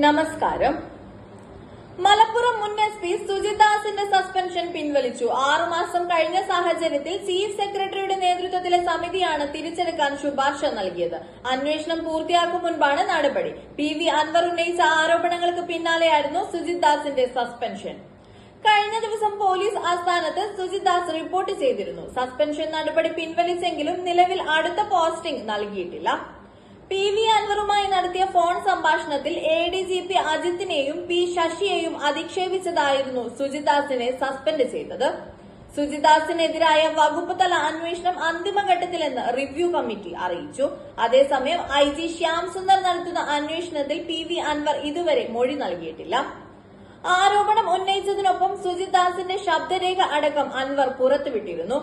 നമസ്കാരം. മലപ്പുറം മുൻ SP Sujith ദാസിന്റെ suspension പിൻവലിച്ചു. 6 മാസം കഴിഞ്ഞ സാഹചര്യത്തിൽ ചീഫ് സെക്രട്ടറിയുടെ നേതൃത്വത്തിലെ സമിതിയാണ് തിരിച്ചെടുക്കാൻ ശുപാർശ നൽകിയത്. അന്വേഷണം പൂർത്തിയാക്കും മുൻപാണ് നടപടി. PV അൻവർ ഉന്നയിച്ച ആരോപണങ്ങൾക്ക് പിന്നാലെയായിരുന്നു സുജിത് ദാസിന്റെ സസ്പെൻഷൻ. കഴിഞ്ഞ ദിവസം പോലീസ് ആസ്ഥാനത്ത് സുജിത് ദാസ് റിപ്പോർട്ട് ചെയ്തിരുന്നു. സസ്പെൻഷൻ നടപടി പിൻവലിച്ചെങ്കിലും നിലവിൽ അടുത്ത പോസ്റ്റിംഗ് നൽകിയിട്ടില്ല. PV അൻവറുമായി നടത്തിയ ഫോൺ സംഭാഷണത്തിൽ ADGP അജിത്തിനെയും P ശശിയെയും അധിക്ഷേപിച്ചതായിരുന്നു സുജിത് ദാസിനെ സസ്പെൻഡ് ചെയ്തത്. സുജിത് ദാസിനെതിരായ വകുപ്പ് തല അന്വേഷണം അന്തിമഘട്ടത്തിലെന്ന് റിവ്യൂ കമ്മിറ്റി അറിയിച്ചു. അതേസമയം IG ശ്യാം സുന്ദർ നടത്തുന്ന അന്വേഷണത്തിൽ PV അൻവർ ഇതുവരെ മൊഴി നൽകിയിട്ടില്ല. ആരോപണം ഉന്നയിച്ചതിനൊപ്പം സുജിത് ദാസിന്റെ ശബ്ദരേഖ അടക്കം അൻവർ പുറത്തുവിട്ടിരുന്നു.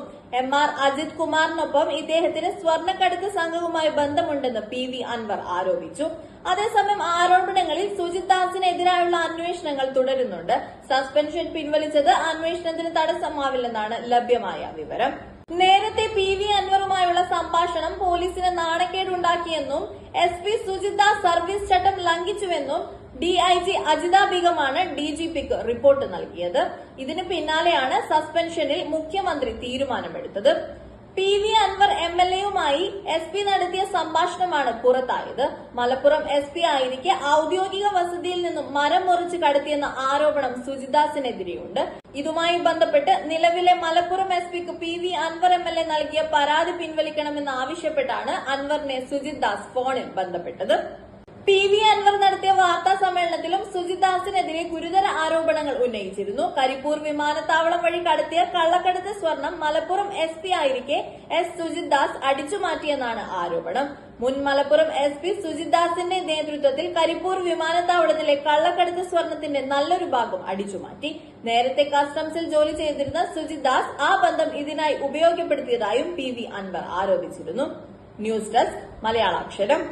MR അജിത് കുമാറിനൊപ്പം ഇദ്ദേഹത്തിന് സ്വർണ്ണക്കടത്ത് സംഘവുമായി ബന്ധമുണ്ടെന്ന് PV അൻവർ ആരോപിച്ചു. അതേസമയം ആരോപണങ്ങളിൽ സുജിത് ദാസിനെതിരായുള്ള അന്വേഷണങ്ങൾ തുടരുന്നുണ്ട്. സസ്പെൻഷൻ പിൻവലിച്ചത് അന്വേഷണത്തിന് തടസ്സമാവില്ലെന്നാണ് ലഭ്യമായ വിവരം. നേരത്തെ PV അൻവറുമായുള്ള സംഭാഷണം പോലീസിന് നാണക്കേടുണ്ടാക്കിയെന്നും SP സുജിത് ദാസ് സർവീസ് ചട്ടം ലംഘിച്ചുവെന്നും DIG അജിത ബീഗമാണ് DGPക്ക് റിപ്പോർട്ട് നൽകിയത്. ഇതിന് പിന്നാലെയാണ് സസ്പെൻഷനിൽ മുഖ്യമന്ത്രി തീരുമാനമെടുത്തത്. PV അൻവർ MLAയുമായി SP നടത്തിയ സംഭാഷണമാണ് പുറത്തായത്. മലപ്പുറം SP ആയിരിക്കെ ഔദ്യോഗിക വസതിയിൽ നിന്നും മരം മുറിച്ച് കടത്തിയെന്ന ആരോപണം സുജിത് ദാസിനെതിരെയുണ്ട്. ഇതുമായി ബന്ധപ്പെട്ട് നിലവിലെ മലപ്പുറം SPക്ക് PV അൻവർ MLA നൽകിയ പരാതി പിൻവലിക്കണമെന്ന് ആവശ്യപ്പെട്ടാണ് അൻവറിനെ സുജിത് ദാസ് ഫോണിൽ ബന്ധപ്പെട്ടത്. PV അൻവർ നടത്തിയ വാർത്താ സമ്മേളനത്തിലും സുജിത് ദാസിനെതിരെ ഗുരുതര ആരോപണങ്ങൾ ഉന്നയിച്ചിരുന്നു. കരിപ്പൂർ വിമാനത്താവളം വഴി കടത്തിയ കള്ളക്കടത്ത് സ്വർണം മലപ്പുറം SP ആയിരിക്കെ സുജിത് ദാസ് അടിച്ചുമാറ്റിയെന്നാണ് ആരോപണം. മുൻ മലപ്പുറം SP സുജിത് ദാസിന്റെ നേതൃത്വത്തിൽ കരിപ്പൂർ വിമാനത്താവളത്തിലെ കള്ളക്കടത്ത് സ്വർണത്തിന്റെ നല്ലൊരു ഭാഗം അടിച്ചുമാറ്റി. നേരത്തെ കസ്റ്റംസിൽ ജോലി ചെയ്തിരുന്ന സുജിത് ദാസ് ആ ബന്ധം ഇതിനായി ഉപയോഗപ്പെടുത്തിയതായും PV അൻവർ ആരോപിച്ചിരുന്നു. News desk മലയാളാക്ഷരം.